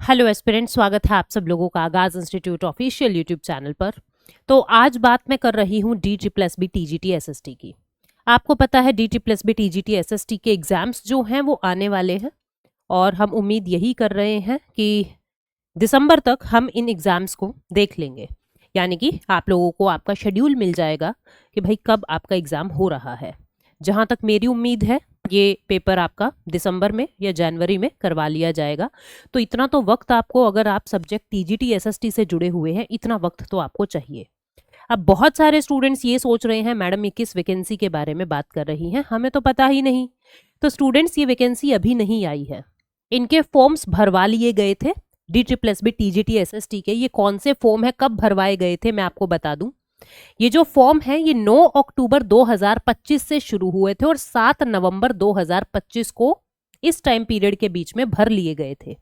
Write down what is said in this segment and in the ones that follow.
Hello aspirant, स्वागत है आप सब लोगों का आगाज इंस्टीट्यूट ऑफिशियल यूट्यूब चैनल पर। तो आज बात मैं कर रही हूँ DT+B TGT SST की। आपको पता है DT+B TGT SST के एग्जाम्स जो हैं वो आने वाले हैं और हम उम्मीद यही कर रहे हैं कि दिसंबर तक हम इन एग्जाम्स को देख लेंगे, यानी कि आप लोगों को आपका शेड्यूल मिल जाएगा कि भाई कब आपका एग्जाम हो रहा है। जहाँ तक मेरी उम्मीद है ये पेपर आपका दिसंबर में या जनवरी में करवा लिया जाएगा। तो इतना तो वक्त आपको, अगर आप सब्जेक्ट TGT SST से जुड़े हुए हैं, इतना वक्त तो आपको चाहिए। अब बहुत सारे स्टूडेंट्स ये सोच रहे हैं मैडम ये किस वैकेंसी के बारे में बात कर रही हैं, हमें तो पता ही नहीं। तो स्टूडेंट्स, ये वैकेंसी अभी नहीं आई है, इनके फॉर्म्स भरवा लिए गए थे DT+B TGT SST के। ये कौन से फॉर्म है, कब भरवाए गए थे, मैं आपको बता दूं। ये जो फॉर्म है ये 9 अक्टूबर 2025 से शुरू हुए थे और 7 नवंबर 2025 को इस टाइम पीरियड के बीच में भर लिए गए थे।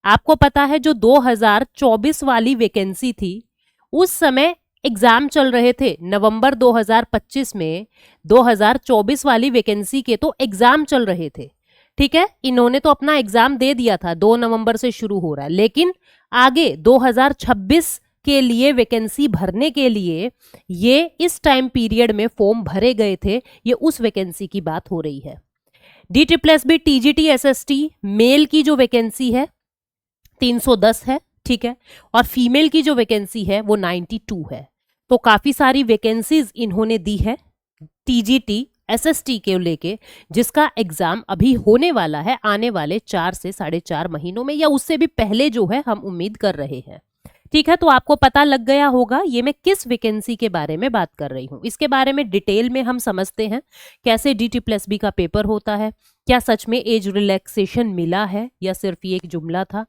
आपको पता है जो 2024 वाली वैकेंसी थी उस समय एग्जाम चल रहे थे। नवंबर 2025 में 2024 वाली वैकेंसी के तो एग्जाम चल रहे थे, ठीक है। इन्होंने तो अपना एग्जाम दे दिया था, 2 नवंबर से शुरू हो रहा है, लेकिन आगे 2026 के लिए वैकेंसी भरने के लिए ये इस टाइम पीरियड में फॉर्म भरे गए थे। ये उस वैकेंसी की बात हो रही है। DT+B TGT SST मेल की जो वैकेंसी है 310 है, ठीक है, और फीमेल की जो वैकेंसी है वो 92 है। तो काफी सारी वैकेंसीज इन्होंने दी है TGT SST के लेके, जिसका एग्जाम अभी होने वाला है आने वाले 4 से 4.5 महीनों में, या उससे भी पहले जो है हम उम्मीद कर रहे हैं, ठीक है। तो आपको पता लग गया होगा ये मैं किस वैकेंसी के बारे में बात कर रही हूँ। इसके बारे में डिटेल में हम समझते हैं कैसे DT+B का पेपर होता है, क्या सच में एज रिलैक्सेशन मिला है या सिर्फ ये एक जुमला था,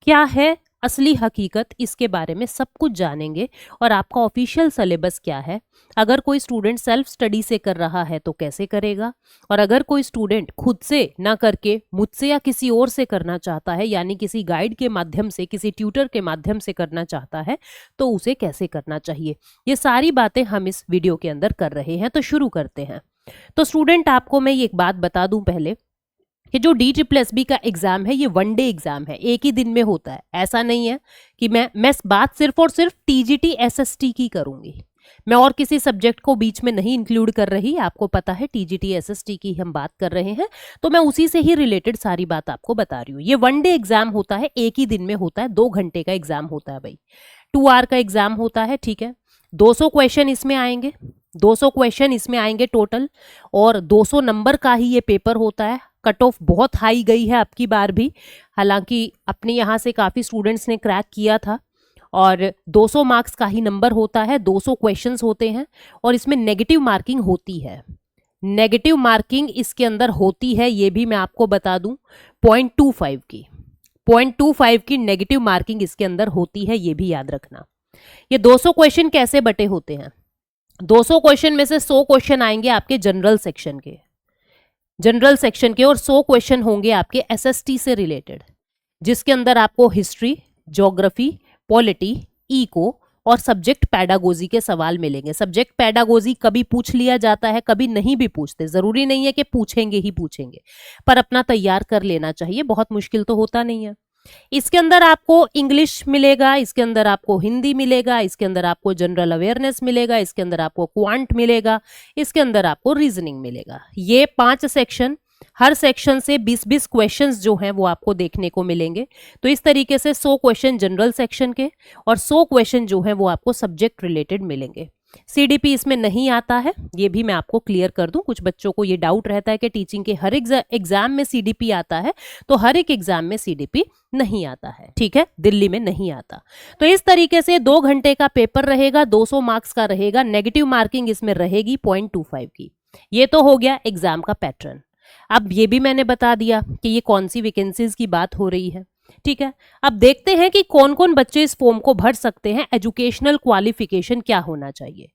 क्या है असली हकीकत, इसके बारे में सब कुछ जानेंगे। और आपका ऑफिशियल सिलेबस क्या है, अगर कोई स्टूडेंट सेल्फ स्टडी से कर रहा है तो कैसे करेगा, और अगर कोई स्टूडेंट खुद से ना करके मुझसे या किसी और से करना चाहता है, यानी किसी गाइड के माध्यम से, किसी ट्यूटर के माध्यम से करना चाहता है, तो उसे कैसे करना चाहिए, ये सारी बातें हम इस वीडियो के अंदर कर रहे हैं। तो शुरू करते हैं। तो स्टूडेंट, आपको मैं ये एक बात बता दूं पहले कि जो DT+B का एग्जाम है ये 1 डे एग्जाम है, एक ही दिन में होता है। ऐसा नहीं है कि मैं बात सिर्फ और सिर्फ TGT SST की करूंगी, मैं और किसी सब्जेक्ट को बीच में नहीं इंक्लूड कर रही। आपको पता है TGT SST की हम बात कर रहे हैं, तो मैं उसी से ही रिलेटेड सारी बात आपको बता रही हूँ। ये 1 डे एग्जाम होता है, एक ही दिन में होता है, 2 घंटे का एग्जाम होता है भाई, 2 आवर का एग्जाम होता है, ठीक है। 200 क्वेश्चन इसमें आएंगे, 200 क्वेश्चन इसमें आएंगे टोटल, और 200 नंबर का ही ये पेपर होता है। कट ऑफ बहुत हाई गई है आपकी बार भी, हालांकि अपने यहाँ से काफ़ी स्टूडेंट्स ने क्रैक किया था। और 200 मार्क्स का ही नंबर होता है, 200 क्वेश्चंस होते हैं, और इसमें नेगेटिव मार्किंग होती है। नेगेटिव मार्किंग इसके अंदर होती है, ये भी मैं आपको बता दूं, 0.25 की 0.25 की नेगेटिव मार्किंग इसके अंदर होती है, ये भी याद रखना। ये 200 क्वेश्चन कैसे बटे होते हैं, 200 क्वेश्चन में से 100 क्वेश्चन आएंगे आपके जनरल सेक्शन के, और 100 क्वेश्चन होंगे आपके SST से रिलेटेड, जिसके अंदर आपको हिस्ट्री, ज्योग्राफी, पॉलिटी, इको और सब्जेक्ट पैडागोजी के सवाल मिलेंगे। सब्जेक्ट पैडागोजी कभी पूछ लिया जाता है, कभी नहीं भी पूछते, जरूरी नहीं है कि पूछेंगे ही पूछेंगे, पर अपना तैयार कर लेना चाहिए, बहुत मुश्किल तो होता नहीं है। इसके अंदर आपको इंग्लिश मिलेगा, इसके अंदर आपको हिंदी मिलेगा, इसके अंदर आपको जनरल अवेयरनेस मिलेगा, इसके अंदर आपको क्वांट मिलेगा, इसके अंदर आपको रीजनिंग मिलेगा। ये 5 सेक्शन, हर सेक्शन से 20-20 क्वेश्चंस जो हैं वो आपको देखने को मिलेंगे। तो इस तरीके से 100 क्वेश्चन जनरल सेक्शन के और 100 क्वेश्चन जो हैं वो आपको सब्जेक्ट रिलेटेड मिलेंगे। CDP इसमें नहीं आता है, ये भी मैं आपको क्लियर कर दूं। कुछ बच्चों को ये डाउट रहता है कि टीचिंग के हर एग्जाम में CDP आता है, तो हर एक एग्जाम में CDP नहीं आता है, ठीक है, दिल्ली में नहीं आता। तो इस तरीके से 2 घंटे का पेपर रहेगा, 200 मार्क्स का रहेगा, नेगेटिव मार्किंग इसमें रहेगी 0.25 की। ये तो हो गया एग्जाम का पैटर्न। अब ये भी मैंने बता दिया कि ये कौन सी वैकेंसीज की बात हो रही है, ठीक है। अब देखते हैं कि कौन कौन बच्चे इस फॉर्म को भर सकते हैं। एजुकेशनल क्वालिफिकेशन क्या होना चाहिए,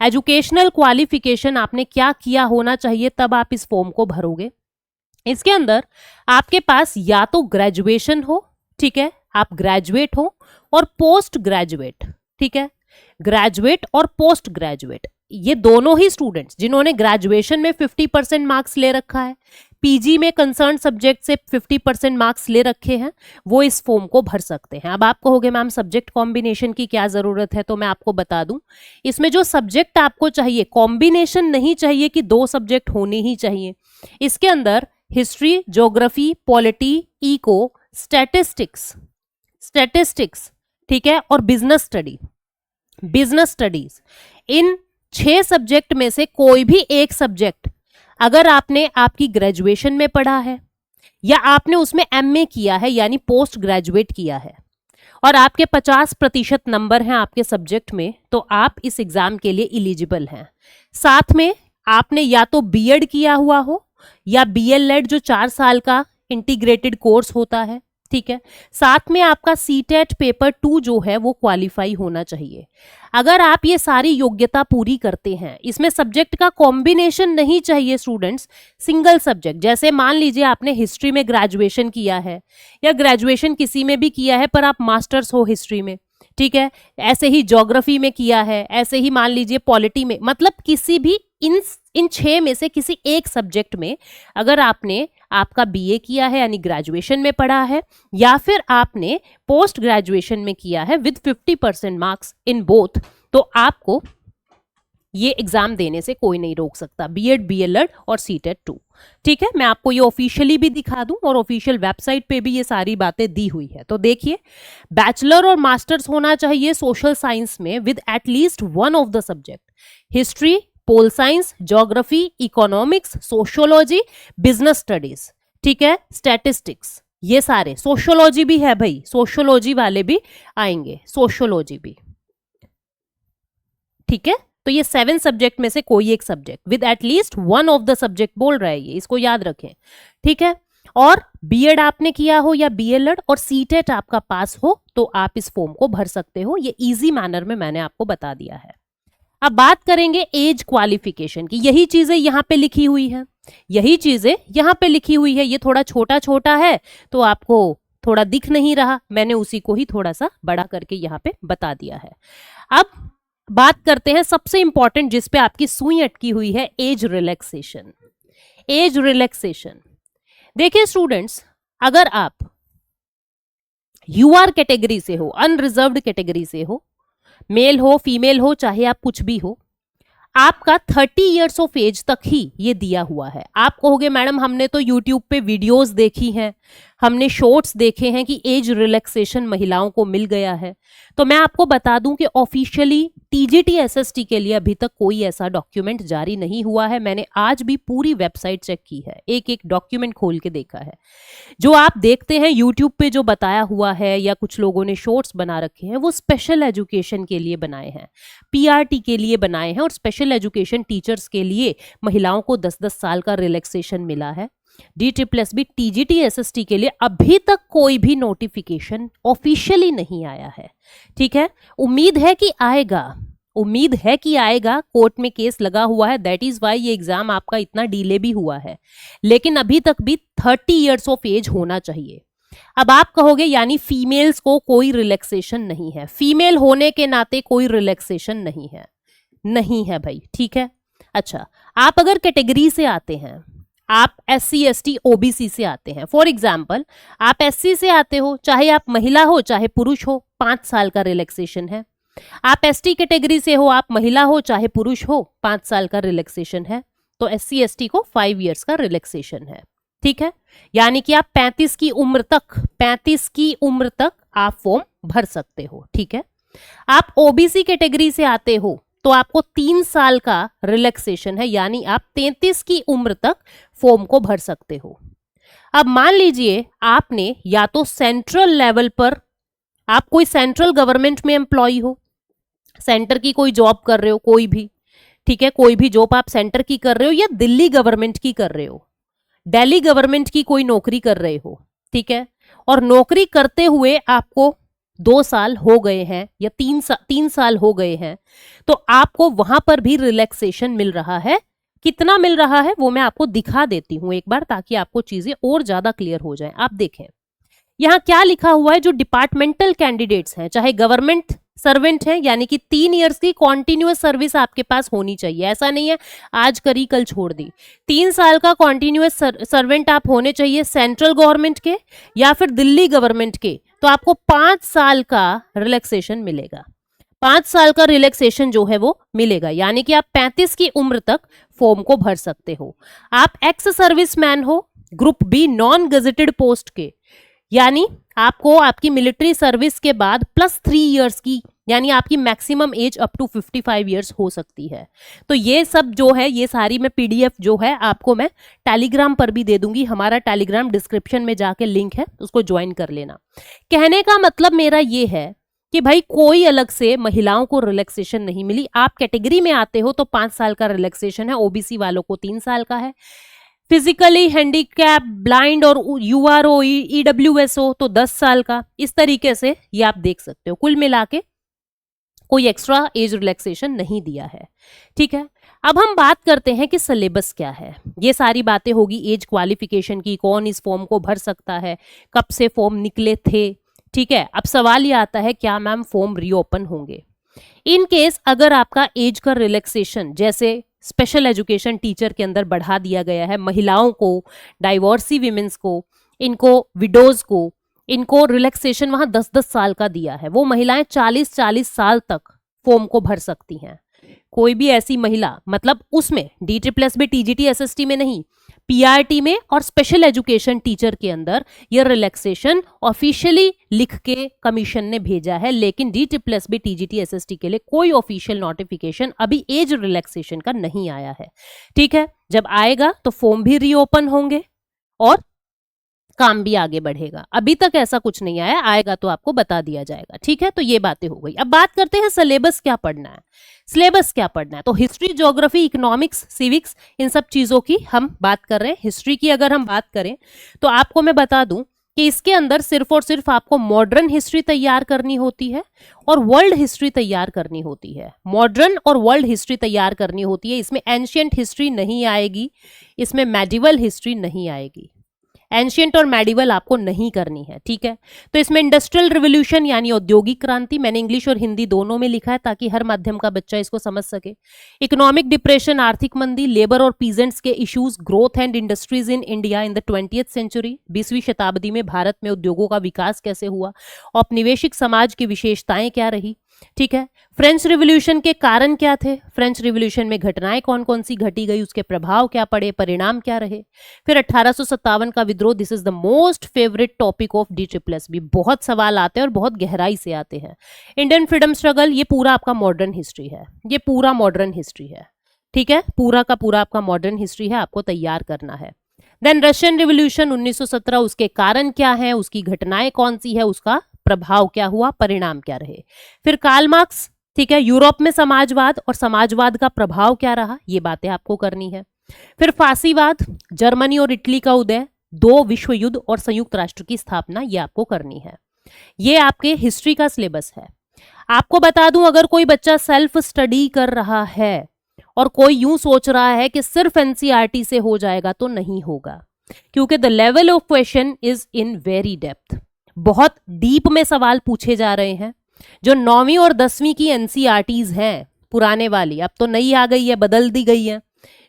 एजुकेशनल क्वालिफिकेशन आपने क्या किया होना चाहिए, तब आप इस फॉर्म को भरोगे। इसके अंदर आपके पास या तो ग्रेजुएशन हो, ठीक है, आप ग्रेजुएट हो, और पोस्ट ग्रेजुएट, ठीक है, ग्रेजुएट और पोस्ट ग्रेजुएट, ये दोनों ही स्टूडेंट्स जिन्होंने ग्रेजुएशन में 50% मार्क्स ले रखा है, पीजी में कंसर्न सब्जेक्ट से 50% मार्क्स ले रखे हैं, वो इस फॉर्म को भर सकते हैं। अब आप कहोगे मैम सब्जेक्ट कॉम्बिनेशन की क्या जरूरत है, तो मैं आपको बता दूं, इसमें जो सब्जेक्ट आपको चाहिए, कॉम्बिनेशन नहीं चाहिए कि 2 सब्जेक्ट होने ही चाहिए। इसके अंदर history, geography, polity, eco, statistics, ठीक है, और बिजनेस स्टडीज, इन 6 सब्जेक्ट में से कोई भी एक सब्जेक्ट अगर आपने आपकी ग्रेजुएशन में पढ़ा है या आपने उसमें एमए किया है यानी पोस्ट ग्रेजुएट किया है और आपके 50% नंबर हैं आपके सब्जेक्ट में, तो आप इस एग्जाम के लिए एलिजिबल हैं। साथ में आपने या तो बीएड किया हुआ हो या बीएलएड जो 4 साल का इंटीग्रेटेड कोर्स होता है, ठीक है। साथ में आपका सीटेट पेपर 2 जो है वो क्वालिफाई होना चाहिए। अगर आप ये सारी योग्यता पूरी करते हैं, इसमें सब्जेक्ट का कॉम्बिनेशन नहीं चाहिए स्टूडेंट्स, सिंगल सब्जेक्ट। जैसे मान लीजिए आपने हिस्ट्री में ग्रेजुएशन किया है या ग्रेजुएशन किसी में भी किया है पर आप मास्टर्स हो हिस्ट्री में, ठीक है, ऐसे ही ज्योग्राफी में किया है, ऐसे ही मान लीजिए पॉलिटी में, मतलब किसी भी इन 6 में से किसी एक सब्जेक्ट में अगर आपने आपका बीए किया है यानी ग्रेजुएशन में पढ़ा है या फिर आपने पोस्ट ग्रेजुएशन में किया है विद 50% मार्क्स इन बोथ, तो आपको ये एग्जाम देने से कोई नहीं रोक सकता, बीएड, बीएलएड और सीटेट 2, ठीक है। मैं आपको ये ऑफिशियली भी दिखा दूं और ऑफिशियल वेबसाइट पे भी ये सारी बातें दी हुई है। तो देखिए, बैचलर और मास्टर्स होना चाहिए सोशल साइंस में with at least one of the subject, history, pol science, geography, economics, sociology, business studies, ठीक है, स्टैटिस्टिक्स, ये सारे, सोशियोलॉजी भी है भाई, सोशियोलॉजी वाले भी आएंगे, सोशियोलॉजी भी, ठीक है। तो ये 7 सब्जेक्ट में से कोई एक subject with at least one of the subject बोल रहा है, ये इसको याद रखें, ठीक है। और बीएड आपने किया हो या बीएलएड और सीटेट आपका पास हो तो आप इस फॉर्म को भर सकते हो। ये इजी मैनर में मैंने आपको बता दिया है। अब बात करेंगे एज क्वालिफिकेशन की। यही चीजें यहाँ पे लिखी हुई है, यही चीजें यहाँ पे लिखी हुई है। ये थोड़ा छोटा छोटा है तो आपको थोड़ा दिख नहीं रहा, मैंने उसी को ही थोड़ा सा बड़ा करके यहाँ पे बता दिया है। अब बात करते हैं सबसे इंपॉर्टेंट जिस पे आपकी सुई अटकी हुई है, एज रिलैक्सेशन। एज रिलैक्सेशन, देखिए स्टूडेंट्स, अगर आप यूआर कैटेगरी से हो, अनरिजर्व्ड कैटेगरी से हो, मेल हो फीमेल हो चाहे आप कुछ भी हो, आपका 30 इयर्स ऑफ एज तक ही ये दिया हुआ है। आप कहोगे मैडम हमने तो यूट्यूब पे वीडियोस देखी हैं, हमने शॉर्ट्स देखे हैं कि एज रिलैक्सेशन महिलाओं को मिल गया है। तो मैं आपको बता दूं कि ऑफिशियली टीजीटी एसएसटी के लिए अभी तक कोई ऐसा डॉक्यूमेंट जारी नहीं हुआ है। मैंने आज भी पूरी वेबसाइट चेक की है, एक एक डॉक्यूमेंट खोल के देखा है। जो आप देखते हैं यूट्यूब पे जो बताया हुआ है या कुछ लोगों ने शॉर्ट्स बना रखे हैं, वो स्पेशल एजुकेशन के लिए बनाए हैं, पीआरटी के लिए बनाए हैं और स्पेशल एजुकेशन टीचर्स के लिए महिलाओं को 10-10 साल का रिलैक्सेशन मिला है। DSSB TGT SST के लिए अभी तक कोई भी नोटिफिकेशन ऑफिशियली नहीं आया है, ठीक है। उम्मीद है कि आएगा, उम्मीद है कि आएगा, कोर्ट में केस लगा हुआ है, दैट इज वाई ये एग्जाम आपका इतना डिले भी हुआ है। लेकिन अभी तक भी 30 इयर्स ऑफ एज होना चाहिए। अब आप कहोगे यानी फीमेल्स को कोई रिलैक्सेशन नहीं है, फीमेल होने के नाते कोई रिलैक्सेशन नहीं है, नहीं है भाई, ठीक है। अच्छा, आप अगर कैटेगरी से आते हैं, आप SC ST OBC से आते हैं, फॉर एग्जाम्पल आप SC से आते हो, चाहे आप महिला हो चाहे पुरुष हो, 5 साल का रिलैक्सेशन है। आप ST कैटेगरी से हो, आप महिला हो चाहे पुरुष हो, 5 साल का रिलैक्सेशन है। तो SC ST को 5 इयर्स का रिलैक्सेशन है, ठीक है। यानी कि आप 35 की उम्र तक आप फॉर्म भर सकते हो, ठीक है। आप OBC कैटेगरी से आते हो तो आपको 3 साल का रिलैक्सेशन है, यानी आप 33 की उम्र तक फॉर्म को भर सकते हो। अब मान लीजिए आपने या तो सेंट्रल लेवल पर, आप कोई सेंट्रल गवर्नमेंट में एम्प्लॉय हो, सेंटर की कोई जॉब कर रहे हो, कोई भी, ठीक है, कोई भी जॉब आप सेंटर की कर रहे हो या दिल्ली गवर्नमेंट की कर रहे हो, दिल्ली गवर्नमेंट की कोई नौकरी कर रहे हो, ठीक है, और नौकरी करते हुए आपको 2 साल हो गए हैं या 3 साल हो गए हैं, तो आपको वहां पर भी रिलैक्सेशन मिल रहा है। कितना मिल रहा है वो मैं आपको दिखा देती हूं एक बार, ताकि आपको चीजें और ज्यादा क्लियर हो जाएं। आप देखें यहां क्या लिखा हुआ है, जो डिपार्टमेंटल कैंडिडेट्स हैं, चाहे गवर्नमेंट सर्वेंट हैं, यानी कि 3 इयर्स की कॉन्टिन्यूअस सर्विस आपके पास होनी चाहिए। ऐसा नहीं है आज करी कल छोड़ दी। 3 साल का कॉन्टिन्यूअस सर्वेंट आप होने चाहिए सेंट्रल गवर्नमेंट के या फिर दिल्ली गवर्नमेंट के, तो आपको 5 साल का रिलैक्सेशन मिलेगा। 5 साल का रिलैक्सेशन जो है वो मिलेगा, यानी कि आप 35 की उम्र तक फॉर्म को भर सकते हो। आप एक्स सर्विसमैन हो, group B non gazetted post के, यानी आपको आपकी मिलिट्री सर्विस के बाद +3 इयर्स की, यानी आपकी maximum age up to 55 years हो सकती है। तो ये सब जो है, ये सारी मैं पीडीएफ जो है आपको मैं टेलीग्राम पर भी दे दूंगी। हमारा टेलीग्राम डिस्क्रिप्शन में जाके लिंक है, उसको ज्वाइन कर लेना। कहने का मतलब मेरा ये है कि भाई कोई अलग से महिलाओं को रिलैक्सेशन नहीं मिली। आप कैटेगरी में आते हो तो 5 साल का रिलैक्सेशन है, ओबीसी वालों को 3 साल का है, फिजिकली हैंडीकैप, ब्लाइंड और यूआरओ, ईडब्ल्यूएसओ तो 10 साल का। इस तरीके से ये आप देख सकते हो। कुल मिला के कोई एक्स्ट्रा एज रिलैक्सेशन नहीं दिया है, ठीक है। अब हम बात करते हैं कि सिलेबस क्या है। ये सारी बातें होगी एज क्वालिफिकेशन की, कौन इस फॉर्म को भर सकता है, कब से फॉर्म निकले थे, ठीक है। अब सवाल ये आता है क्या मैम फॉर्म रीओपन होंगे। इन केस अगर आपका एज का रिलैक्सेशन जैसे स्पेशल एजुकेशन टीचर के अंदर बढ़ा दिया गया है, महिलाओं को, डाइवोर्सी विमेंस को, इनको विडोज को, इनको रिलैक्सेशन वहां 10-10 साल का दिया है, वो महिलाएं 40-40 साल तक फॉर्म को भर सकती हैं। कोई भी ऐसी महिला, मतलब उसमें DTPS भी TGT SST में नहीं, PRT में और स्पेशल एजुकेशन टीचर के अंदर यह रिलैक्सेशन ऑफिशियली लिख के कमीशन ने भेजा है, लेकिन DTPS भी TGT SST के लिए कोई ऑफिशियल नोटिफिकेशन अभी एज रिलैक्सेशन का नहीं आया है, ठीक है। जब आएगा तो फॉर्म भी रीओपन होंगे और काम भी आगे बढ़ेगा। अभी तक ऐसा कुछ नहीं आया, आएगा तो आपको बता दिया जाएगा, ठीक है। तो ये बातें हो गई। अब बात करते हैं सिलेबस क्या पढ़ना है। सिलेबस क्या पढ़ना है तो हिस्ट्री, ज्योग्राफी, इकोनॉमिक्स, सिविक्स, इन सब चीजों की हम बात कर रहे हैं। हिस्ट्री की अगर हम बात करें तो आपको मैं बता दूं कि इसके अंदर सिर्फ और सिर्फ आपको मॉडर्न हिस्ट्री तैयार करनी होती है और वर्ल्ड हिस्ट्री तैयार करनी होती है। मॉडर्न और वर्ल्ड हिस्ट्री तैयार करनी होती है। इसमें एंशियंट हिस्ट्री नहीं आएगी, इसमें मेडिवल हिस्ट्री नहीं आएगी। एंशियंट और मेडिवल आपको नहीं करनी है, ठीक है। तो इसमें इंडस्ट्रियल रिवोल्यूशन यानी औद्योगिक क्रांति, मैंने इंग्लिश और हिंदी दोनों में लिखा है ताकि हर माध्यम का बच्चा इसको समझ सके। इकोनॉमिक डिप्रेशन, आर्थिक मंदी, लेबर और पीजेंट्स के issues, growth and industries in India in the 20th century, 20वीं शताब्दी में भारत में उद्योगों का विकास कैसे हुआ, औपनिवेशिक समाज की विशेषताएं क्या रही, ठीक है। फ्रेंच रिवॉल्यूशन के कारण क्या थे, फ्रेंच रिवॉल्यूशन में घटनाएं कौन कौन सी घटी गई, उसके प्रभाव क्या पड़े, परिणाम क्या रहे। फिर 1857 का विद्रोह, this is the most favourite topic of DSSS भी। बहुत सवाल आते हैं और बहुत गहराई से आते हैं। इंडियन फ्रीडम स्ट्रगल, ये पूरा आपका मॉडर्न हिस्ट्री है, ये पूरा मॉडर्न हिस्ट्री है, ठीक है। पूरा का पूरा आपका मॉडर्न हिस्ट्री है, आपको तैयार करना है। देन रशियन रिवॉल्यूशन 1917, उसके कारण क्या है, उसकी घटनाएं कौन सी है, उसका प्रभाव क्या हुआ, परिणाम क्या रहे। फिर कार्ल मार्क्स, ठीक है, यूरोप में समाजवाद और समाजवाद का प्रभाव क्या रहा, ये बातें आपको करनी है। फिर फांसीवाद, जर्मनी और इटली का उदय, 2 विश्व युद्ध और संयुक्त राष्ट्र की स्थापना, ये आपको करनी है। ये आपके हिस्ट्री का सिलेबस है। आपको बता दूं, अगर कोई बच्चा सेल्फ स्टडी कर रहा है और कोई यूं सोच रहा है कि सिर्फ NCERT से हो जाएगा, तो नहीं होगा, क्योंकि the level of question is in very depth. बहुत डीप में सवाल पूछे जा रहे हैं। जो 9वीं और 10वीं की NCERTs हैं पुराने वाली, अब तो नई आ गई है, बदल दी गई है।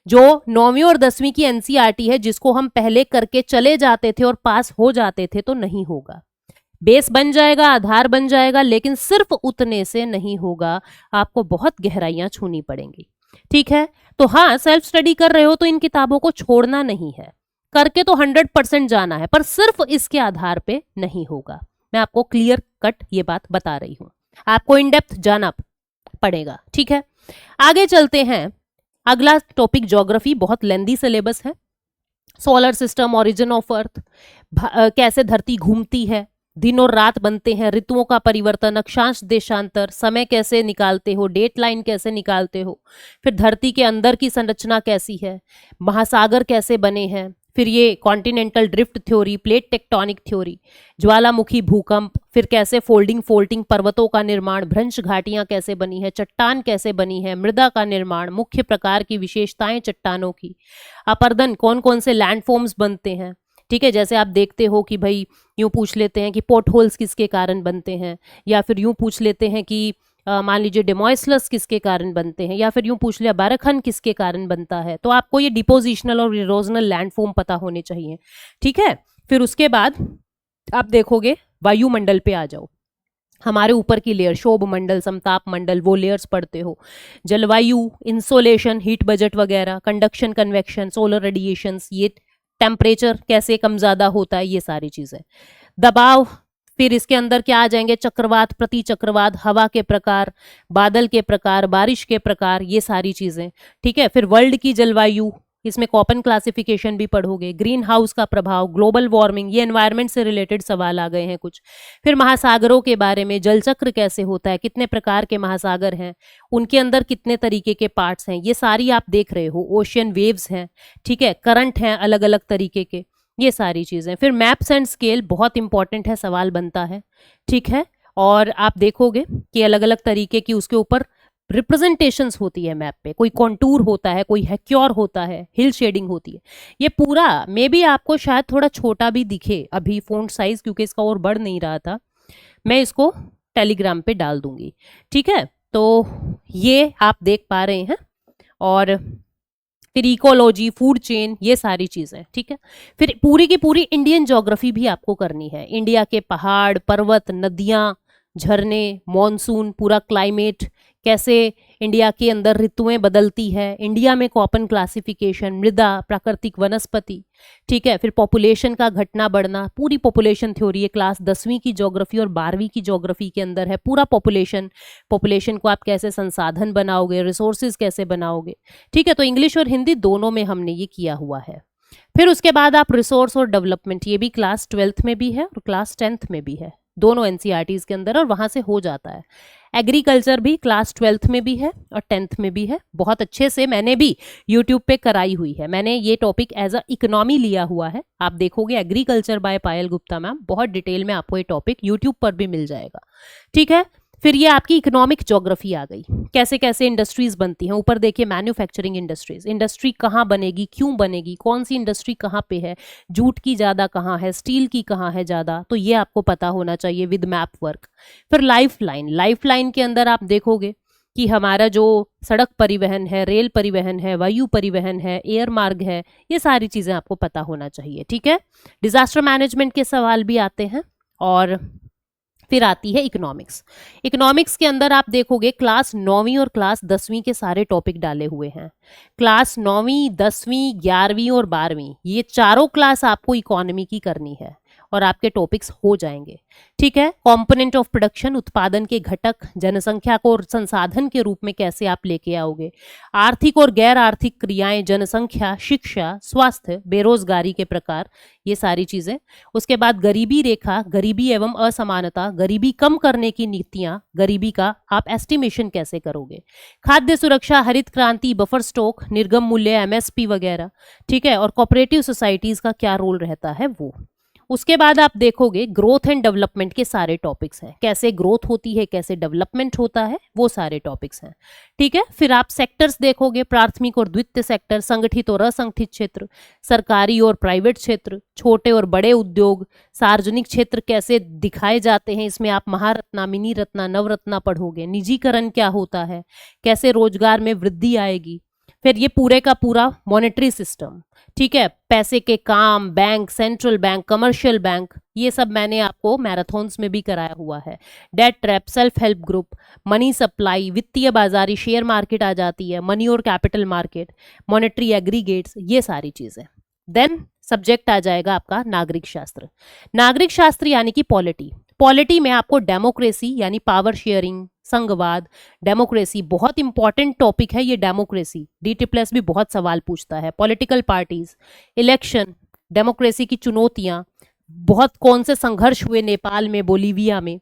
जो 9वीं और 10वीं की NCERT है, जिसको हम पहले करके चले जाते थे और पास हो जाते थे, तो नहीं होगा। बेस बन जाएगा, आधार बन जाएगा, लेकिन सिर्फ उतने से नहीं होगा, आपको बहुत गहराइयां छूनी पड़ेंगी, ठीक है। तो हाँ, सेल्फ स्टडी कर रहे हो तो इन किताबों को छोड़ना नहीं है, करके तो 100% जाना है, पर सिर्फ इसके आधार पे नहीं होगा। मैं आपको क्लियर कट ये बात बता रही हूं, आपको इन डेप्थ जाना पड़ेगा, ठीक है। आगे चलते हैं। अगला टॉपिक ज्योग्राफी, बहुत लेंदी सिलेबस है। Solar system, origin of earth, कैसे धरती घूमती है, दिन और रात बनते हैं, ऋतुओं का परिवर्तन, अक्षांश देशांतर, समय कैसे निकालते हो, डेट लाइन कैसे निकालते हो, फिर धरती के अंदर की संरचना कैसी है, महासागर कैसे बने हैं, फिर ये continental drift theory, plate tectonic theory, ज्वालामुखी भूकंप, फिर कैसे फोल्डिंग फोल्टिंग पर्वतों का निर्माण, भ्रंश घाटियां कैसे बनी है, चट्टान कैसे बनी है, मृदा का निर्माण, मुख्य प्रकार की विशेषताएं चट्टानों की, अपर्दन, कौन कौन से लैंडफॉर्म्स बनते हैं, ठीक है। जैसे आप देखते हो कि भाई यूँ पूछ लेते हैं कि पोर्ट होल्स किसके कारण बनते हैं, या फिर यूँ पूछ लेते हैं कि मान लीजिए डेमोइसलस किसके कारण बनते हैं, या फिर यूँ पूछ लिया बारखन किसके कारण बनता है। तो आपको ये डिपोजिशनल और इरोजनल लैंडफॉर्म पता होने चाहिए, ठीक है। फिर उसके बाद आप देखोगे वायुमंडल पे आ जाओ, हमारे ऊपर की लेयर शोभ मंडल, समताप मंडल, वो लेयर्स पढ़ते हो। जलवायु, इंसोलेशन, हीट बजट वगैरह, कंडक्शन, कन्वेक्शन, सोलर रेडिएशंस, ये टेम्परेचर कैसे कम ज़्यादा होता है, ये सारी चीज़ें। दबाव, फिर इसके अंदर क्या आ जाएंगे, चक्रवात, प्रति चक्रवात, हवा के प्रकार, बादल के प्रकार, बारिश के प्रकार, ये सारी चीज़ें, ठीक है। फिर वर्ल्ड की जलवायु, इसमें कॉपन क्लासिफिकेशन भी पढ़ोगे। ग्रीन हाउस का प्रभाव, ग्लोबल वार्मिंग, ये एनवायरनमेंट से रिलेटेड सवाल आ गए हैं कुछ। फिर महासागरों के बारे में, जल चक्र कैसे होता है, कितने प्रकार के महासागर हैं, उनके अंदर कितने तरीके के पार्ट्स हैं, ये सारी आप देख रहे हो। ओशियन वेव्स हैं, ठीक है, करंट हैं अलग अलग तरीके के, ये सारी चीज़ें। फिर मैप्स एंड स्केल बहुत इंपॉर्टेंट है, सवाल बनता है, ठीक है। और आप देखोगे कि अलग अलग तरीके की उसके ऊपर रिप्रेजेंटेशंस होती है मैप पे, कोई कॉन्टूर होता है, कोई हैक्योर होता है, हिल शेडिंग होती है। ये पूरा मे बी आपको शायद थोड़ा छोटा भी दिखे अभी फ़ॉन्ट साइज, क्योंकि इसका और बढ़ नहीं रहा था। मैं इसको टेलीग्राम पे डाल दूंगी, ठीक है। तो ये आप देख पा रहे हैं। और फिर इकोलॉजी, फूड चेन, ये सारी चीज़ें, ठीक है। फिर पूरी की पूरी इंडियन ज्योग्राफी भी आपको करनी है। इंडिया के पहाड़, पर्वत, नदियाँ, झरने, मॉनसून, पूरा क्लाइमेट, कैसे इंडिया के अंदर ऋतुएं बदलती है, इंडिया में कॉपन क्लासिफिकेशन, मृदा, प्राकृतिक वनस्पति, ठीक है। फिर पॉपुलेशन का घटना बढ़ना, पूरी पॉपुलेशन थ्योरी है, क्लास 10वीं की ज्योग्राफी और 12वीं की ज्योग्राफी के अंदर है पूरा पॉपुलेशन को आप कैसे संसाधन बनाओगे, रिसोर्सेज कैसे बनाओगे, ठीक है। तो इंग्लिश और हिंदी दोनों में हमने ये किया हुआ है। फिर उसके बाद आप रिसोर्स और डेवलपमेंट, ये भी क्लास 12th में भी है और क्लास 10th में भी है, दोनों एनसीईआरटीज के अंदर, और वहाँ से हो जाता है। एग्रीकल्चर भी क्लास 12th में भी है और 10th में भी है। बहुत अच्छे से मैंने भी यूट्यूब पे कराई हुई है, मैंने ये टॉपिक एज अ इकोनॉमी लिया हुआ है। आप देखोगे agriculture by Payal Gupta ma'am, बहुत डिटेल में आपको ये टॉपिक यूट्यूब पर भी मिल जाएगा, ठीक है। फिर ये आपकी इकोनॉमिक ज्योग्राफी आ गई, कैसे कैसे इंडस्ट्रीज बनती हैं। ऊपर देखिए मैन्युफैक्चरिंग इंडस्ट्रीज, इंडस्ट्री कहाँ बनेगी, क्यों बनेगी, कौन सी इंडस्ट्री कहाँ पे है, जूट की ज़्यादा कहाँ है, स्टील की कहाँ है ज़्यादा, तो ये आपको पता होना चाहिए विद मैप वर्क। फिर लाइफलाइन के अंदर आप देखोगे कि हमारा जो सड़क परिवहन है, रेल परिवहन है, वायु परिवहन है, एयर मार्ग है, ये सारी चीज़ें आपको पता होना चाहिए, ठीक है। डिजास्टर मैनेजमेंट के सवाल भी आते हैं। और फिर आती है इकोनॉमिक्स के अंदर आप देखोगे क्लास 9वीं और क्लास 10वीं के सारे टॉपिक डाले हुए हैं। क्लास 9वीं, 10वीं, 11वीं और 12वीं, ये चारों क्लास आपको इकोनॉमी की करनी है और आपके टॉपिक्स हो जाएंगे, ठीक है। कंपोनेंट ऑफ प्रोडक्शन, उत्पादन के घटक, जनसंख्या को संसाधन के रूप में कैसे आप लेके आओगे, आर्थिक और गैर आर्थिक क्रियाएं, जनसंख्या, शिक्षा, स्वास्थ्य, बेरोजगारी के प्रकार, ये सारी चीजें। उसके बाद गरीबी रेखा, गरीबी एवं असमानता, गरीबी कम करने की नीतियां, गरीबी का आप एस्टिमेशन कैसे करोगे, खाद्य सुरक्षा, हरित क्रांति, बफर स्टॉक, निर्गम मूल्य, एमएसपी वगैरह, ठीक है। और कोऑपरेटिव सोसाइटीज का क्या रोल रहता है वो। उसके बाद आप देखोगे ग्रोथ एंड डेवलपमेंट के सारे टॉपिक्स हैं, कैसे ग्रोथ होती है, कैसे डेवलपमेंट होता है, वो सारे टॉपिक्स हैं, ठीक है। फिर आप सेक्टर्स देखोगे, प्राथमिक और द्वितीय सेक्टर, संगठित और असंगठित क्षेत्र, सरकारी और प्राइवेट क्षेत्र, छोटे और बड़े उद्योग, सार्वजनिक क्षेत्र कैसे दिखाए जाते हैं, इसमें आप महारत्ना, मिनी रत्ना, नवरत्ना पढ़ोगे। निजीकरण क्या होता है, कैसे रोजगार में वृद्धि आएगी। फिर ये पूरे का पूरा मॉनेटरी सिस्टम, ठीक है, पैसे के काम, bank, central bank, commercial bank, ये सब मैंने आपको मैराथन्स में भी कराया हुआ है। Debt trap, self help group, money supply, वित्तीय बाजारी, शेयर मार्केट आ जाती है, मनी और कैपिटल मार्केट, मॉनेटरी एग्रीगेट्स, ये सारी चीजें। देन सब्जेक्ट आ जाएगा आपका नागरिक शास्त्र यानी कि पॉलिटी में आपको डेमोक्रेसी यानी पावर शेयरिंग, संघवाद, डेमोक्रेसी, बहुत इंपॉर्टेंट टॉपिक है ये डेमोक्रेसी, DT+ भी बहुत सवाल पूछता है। पॉलिटिकल पार्टीज, इलेक्शन, डेमोक्रेसी की चुनौतियां, बहुत कौन से संघर्ष हुए नेपाल में, बोलीविया में,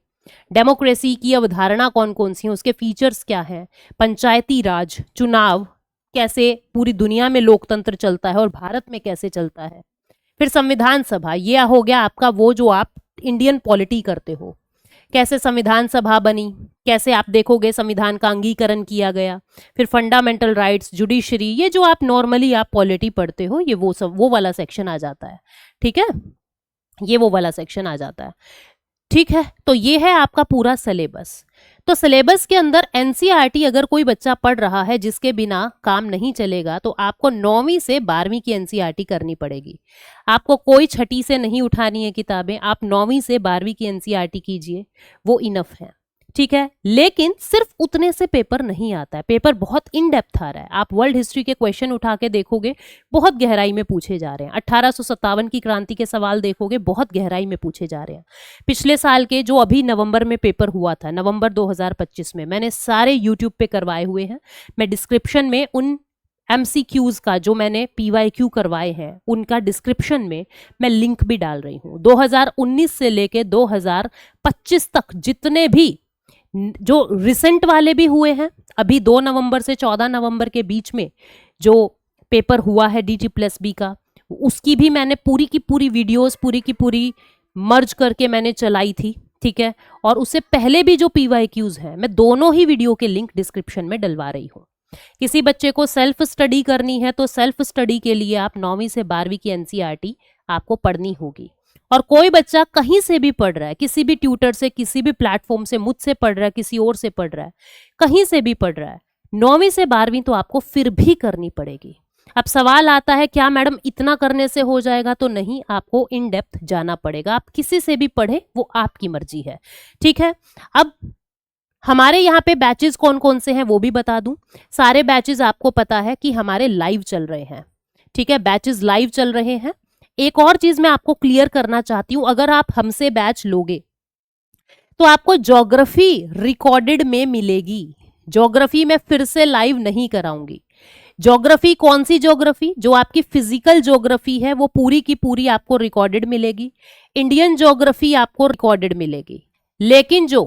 डेमोक्रेसी की अवधारणा कौन कौन सी है, उसके फीचर्स क्या हैं, पंचायती राज, चुनाव, कैसे पूरी दुनिया में लोकतंत्र चलता है और भारत में कैसे चलता है। फिर संविधान सभा, ये हो गया आपका वो जो आप इंडियन पॉलिटी करते हो, कैसे संविधान सभा बनी, कैसे आप देखोगे संविधान का अंगीकरण किया गया। फिर फंडामेंटल राइट्स, जुडिशरी, ये जो आप नॉर्मली आप पॉलिटी पढ़ते हो, ये वो सब वो वाला सेक्शन आ जाता है, ठीक है। ये वो वाला सेक्शन आ जाता है। ठीक है, तो ये है आपका पूरा सिलेबस। तो सिलेबस के अंदर एनसीईआरटी अगर कोई बच्चा पढ़ रहा है जिसके बिना काम नहीं चलेगा, तो आपको 9वीं से 12वीं की एनसीईआरटी करनी पड़ेगी। आपको कोई छठी से नहीं उठानी है किताबें, आप 9वीं से 12वीं की एनसीईआरटी कीजिए, वो इनफ है। ठीक है, लेकिन सिर्फ उतने से पेपर नहीं आता है, पेपर बहुत इन डेप्थ आ रहा है। आप वर्ल्ड हिस्ट्री के क्वेश्चन उठा के देखोगे, बहुत गहराई में पूछे जा रहे हैं। 1857 की क्रांति के सवाल देखोगे, बहुत गहराई में पूछे जा रहे हैं। पिछले साल के जो अभी नवंबर में पेपर हुआ था, नवंबर 2025 में, मैंने सारे यूट्यूब पे करवाए हुए हैं। मैं डिस्क्रिप्शन में उन MCQs का जो मैंने PYQ करवाए हैं, उनका डिस्क्रिप्शन में मैं लिंक भी डाल रही हूँ। 2019 से लेके 2025 तक जितने भी जो रिसेंट वाले भी हुए हैं, अभी 2 नवंबर से 14 नवंबर के बीच में जो पेपर हुआ है DT+B का, उसकी भी मैंने पूरी की पूरी वीडियोस पूरी की पूरी मर्ज करके मैंने चलाई थी। ठीक है, और उससे पहले भी जो PYQs हैं, मैं दोनों ही वीडियो के लिंक डिस्क्रिप्शन में डलवा रही हूँ। किसी बच्चे को सेल्फ स्टडी करनी है तो सेल्फ स्टडी के लिए आप 9वीं से 12वीं की एनसीईआरटी आपको पढ़नी होगी। और कोई बच्चा कहीं से भी पढ़ रहा है, किसी भी ट्यूटर से, किसी भी प्लेटफॉर्म से, मुझसे पढ़ रहा है, किसी और से पढ़ रहा है, कहीं से भी पढ़ रहा है, 9वीं से 12वीं तो आपको फिर भी करनी पड़ेगी। अब सवाल आता है क्या मैडम इतना करने से हो जाएगा? तो नहीं, आपको इन डेप्थ जाना पड़ेगा। आप किसी से भी पढ़े, वो आपकी मर्जी है। ठीक है, अब हमारे यहाँ पे बैचेस कौन कौन से हैं वो भी बता दूं। सारे बैचेस आपको पता है कि हमारे लाइव चल रहे हैं। ठीक है, बैचेस लाइव चल रहे हैं। एक और चीज मैं आपको क्लियर करना चाहती हूं, अगर आप हमसे बैच लोगे तो आपको ज्योग्राफी रिकॉर्डेड में मिलेगी। ज्योग्राफी में फिर से लाइव नहीं कराऊंगी। ज्योग्राफी कौन सी ज्योग्राफी? जो आपकी फिजिकल ज्योग्राफी है वो पूरी की पूरी आपको रिकॉर्डेड मिलेगी। इंडियन ज्योग्राफी आपको रिकॉर्डेड मिलेगी। लेकिन जो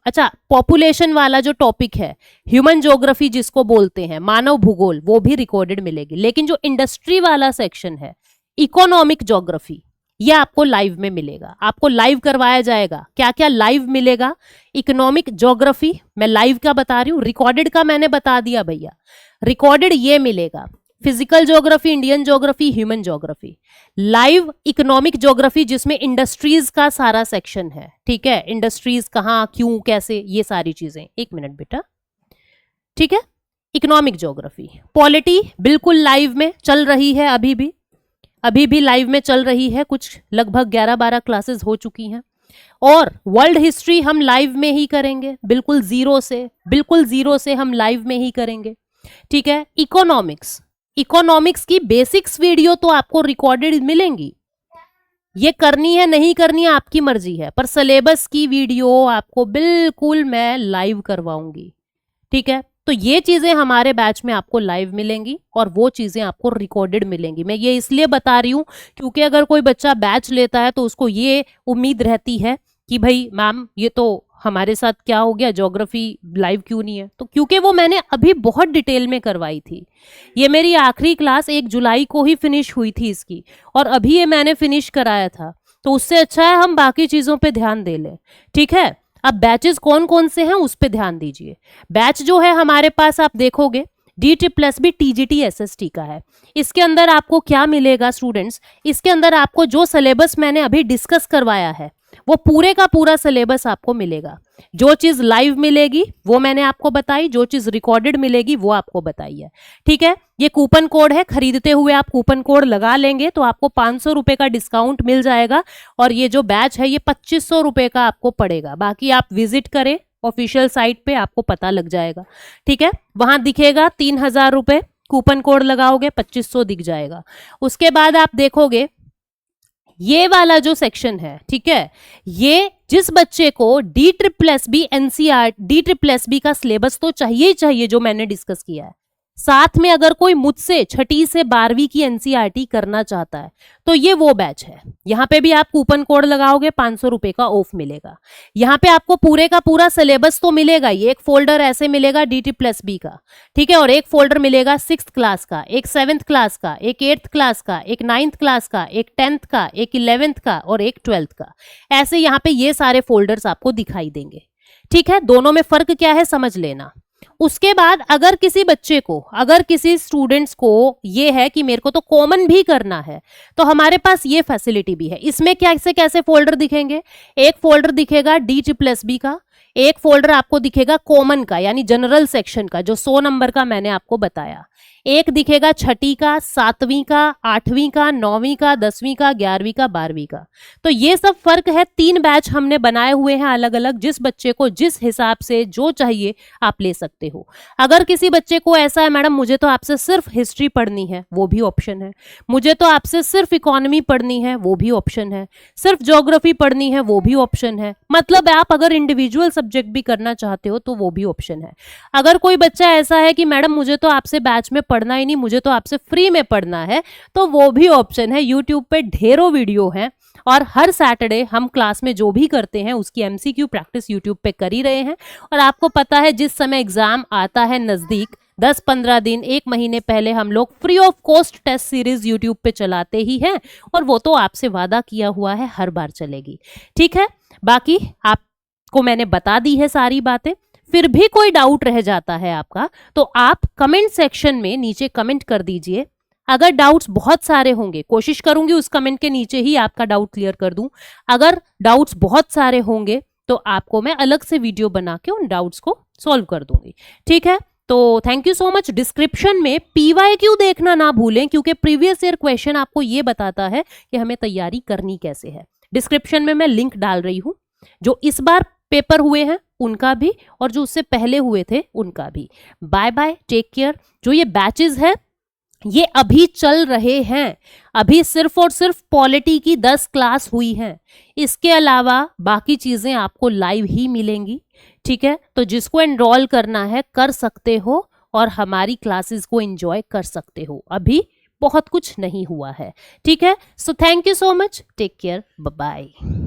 अच्छा, पॉपुलेशन वाला जो टॉपिक है, ह्यूमन ज्योग्राफी जिसको बोलते हैं, मानव भूगोल, वो भी रिकॉर्डेड मिलेगी। लेकिन जो इंडस्ट्री वाला सेक्शन है, इकोनॉमिक ज्योग्राफी, ये आपको लाइव में मिलेगा। आपको लाइव करवाया जाएगा। क्या क्या लाइव मिलेगा? इकोनॉमिक ज्योग्राफी मैं लाइव का बता रही हूँ, रिकॉर्डेड का मैंने बता दिया भैया। रिकॉर्डेड ये मिलेगा, physical geography, Indian geography, human geography. Live economic geography जिसमें इंडस्ट्रीज का सारा सेक्शन है। ठीक है, इंडस्ट्रीज कहाँ, क्यों, कैसे, ये सारी चीजें। एक मिनट बेटा। ठीक है, इकोनॉमिक ज्योग्राफी। पॉलिटी बिल्कुल लाइव में चल रही है, अभी भी लाइव में चल रही है। कुछ लगभग 11-12 क्लासेस हो चुकी हैं। और वर्ल्ड हिस्ट्री हम लाइव में ही करेंगे, बिल्कुल जीरो से हम लाइव में ही करेंगे। ठीक है, इकोनॉमिक्स की बेसिक्स वीडियो तो आपको रिकॉर्डेड मिलेंगी। ये करनी है नहीं करनी है आपकी मर्जी है, पर सिलेबस की वीडियो आपको बिल्कुल मैं लाइव करवाऊंगी। ठीक है, तो ये चीजें हमारे बैच में आपको लाइव मिलेंगी और वो चीजें आपको रिकॉर्डेड मिलेंगी। मैं ये इसलिए बता रही हूँ क्योंकि अगर कोई बच्चा बैच लेता है तो उसको ये उम्मीद रहती है कि भाई मैम ये तो हमारे साथ क्या हो गया, ज्योग्राफी लाइव क्यों नहीं है? तो क्योंकि वो मैंने अभी बहुत डिटेल में करवाई थी। ये मेरी आखिरी क्लास 1 जुलाई को ही फिनिश हुई थी इसकी, और अभी ये मैंने फिनिश कराया था। तो उससे अच्छा है हम बाकी चीजों पे ध्यान दे लें। ठीक है, अब बैचेस कौन कौन से हैं उस पे ध्यान दीजिए। बैच जो है हमारे पास आप देखोगे DT+B TGT SST का है। इसके अंदर आपको क्या मिलेगा स्टूडेंट्स? इसके अंदर आपको जो सिलेबस मैंने अभी डिस्कस करवाया है वो पूरे का पूरा सिलेबस आपको मिलेगा। जो चीज लाइव मिलेगी वो मैंने आपको बताई, जो चीज रिकॉर्डेड मिलेगी वो आपको बताई है। ठीक है, ये कूपन कोड है, खरीदते हुए आप कूपन कोड लगा लेंगे तो आपको 500 रुपए का डिस्काउंट मिल जाएगा। और ये जो बैच है ये 2500 रुपए का आपको पड़ेगा। बाकी आप विजिट करें ऑफिशियल साइट पे, आपको पता लग जाएगा। ठीक है, वहां दिखेगा 3000 रुपए, कूपन कोड लगाओगे 2500 दिख जाएगा। उसके बाद आप देखोगे ये वाला जो सेक्शन है, ठीक है, ये जिस बच्चे को DSSB NCERT DSSB का सिलेबस तो चाहिए ही चाहिए जो मैंने डिस्कस किया है, साथ में अगर कोई मुझसे छठी से 12वीं की NCERT करना चाहता है तो ये वो बैच है। यहाँ पे भी आप कूपन कोड लगाओगे 500 रुपए का ऑफ मिलेगा। यहाँ पे आपको पूरे का पूरा सिलेबस तो मिलेगा ही। एक फोल्डर ऐसे मिलेगा DT+B का, ठीक है, और एक फोल्डर मिलेगा 6th क्लास का, एक 7th क्लास का, एक 8th क्लास का, एक 9th क्लास का, एक 10th का, एक 11th का और एक 12th का। ऐसे यहाँ पे ये सारे फोल्डर्स आपको दिखाई देंगे। ठीक है, दोनों में फर्क क्या है समझ लेना। उसके बाद अगर किसी बच्चे को, अगर किसी स्टूडेंट्स को ये है कि मेरे को तो कॉमन भी करना है, तो हमारे पास ये फैसिलिटी भी है। इसमें कैसे कैसे फोल्डर दिखेंगे, एक फोल्डर दिखेगा DGBLSB का, एक फोल्डर आपको दिखेगा कॉमन का यानी जनरल सेक्शन का जो 100 नंबर का मैंने आपको बताया, एक दिखेगा छठी का, 7वीं का, 8वीं का, 9वीं का, 10वीं का, 11वीं का, 12वीं का। तो ये सब फर्क है, 3 बैच हमने बनाए हुए हैं अलग अलग, जिस बच्चे को जिस हिसाब से जो चाहिए आप ले सकते हो। अगर किसी बच्चे को ऐसा है मैडम मुझे तो आपसे सिर्फ हिस्ट्री पढ़नी है, वो भी ऑप्शन है, मुझे तो आपसे सिर्फ इकोनॉमी पढ़नी है, वो भी ऑप्शन है, सिर्फ ज्योग्राफी पढ़नी है, वो भी ऑप्शन है। मतलब आप अगर इंडिविजुअल सब्जेक्ट भी करना चाहते हो तो वो भी ऑप्शन है। अगर कोई बच्चा ऐसा है कि मैडम मुझे तो आपसे बैच में पढ़ना ही नहीं, मुझे तो आपसे फ्री में पढ़ना है, तो वो भी ऑप्शन है। यूट्यूब पे ढेरों वीडियो हैं और हर सैटरडे हम क्लास में जो भी करते हैं उसकी MCQ प्रैक्टिस यूट्यूब पे कर ही रहे हैं। और आपको पता है जिस समय एग्जाम आता है नजदीक, 10-15 दिन 1 महीने पहले हम लोग free of cost test series YouTube पे चलाते ही हैं, और वो तो आपसे वादा किया हुआ है हर बार चलेगी। ठीक है, बाकी आपको मैंने बता दी है सारी बातें। फिर भी कोई डाउट रह जाता है आपका तो आप कमेंट सेक्शन में नीचे कमेंट कर दीजिए। अगर डाउट्स बहुत सारे होंगे, कोशिश करूंगी उस कमेंट के नीचे ही आपका डाउट क्लियर कर दूं। अगर डाउट्स बहुत सारे होंगे तो आपको मैं अलग से वीडियो बना के उन डाउट्स को सॉल्व कर दूंगी। ठीक है, तो thank you so much. Description में PYQ देखना ना भूलें, क्योंकि प्रीवियस ईयर क्वेश्चन आपको ये बताता है कि हमें तैयारी करनी कैसे है। डिस्क्रिप्शन में मैं लिंक डाल रही हूं, जो इस बार पेपर हुए हैं उनका भी और जो उससे पहले हुए थे उनका भी। Bye bye, take care. जो ये बैचेस है ये अभी चल रहे हैं, अभी सिर्फ और सिर्फ पॉलिटी की 10 क्लास हुई हैं, इसके अलावा बाकी चीजें आपको लाइव ही मिलेंगी। ठीक है, तो जिसको एनरोल करना है कर सकते हो और हमारी क्लासेस को एंजॉय कर सकते हो। अभी बहुत कुछ नहीं हुआ है। ठीक है, so thank you so much, take care, bye bye.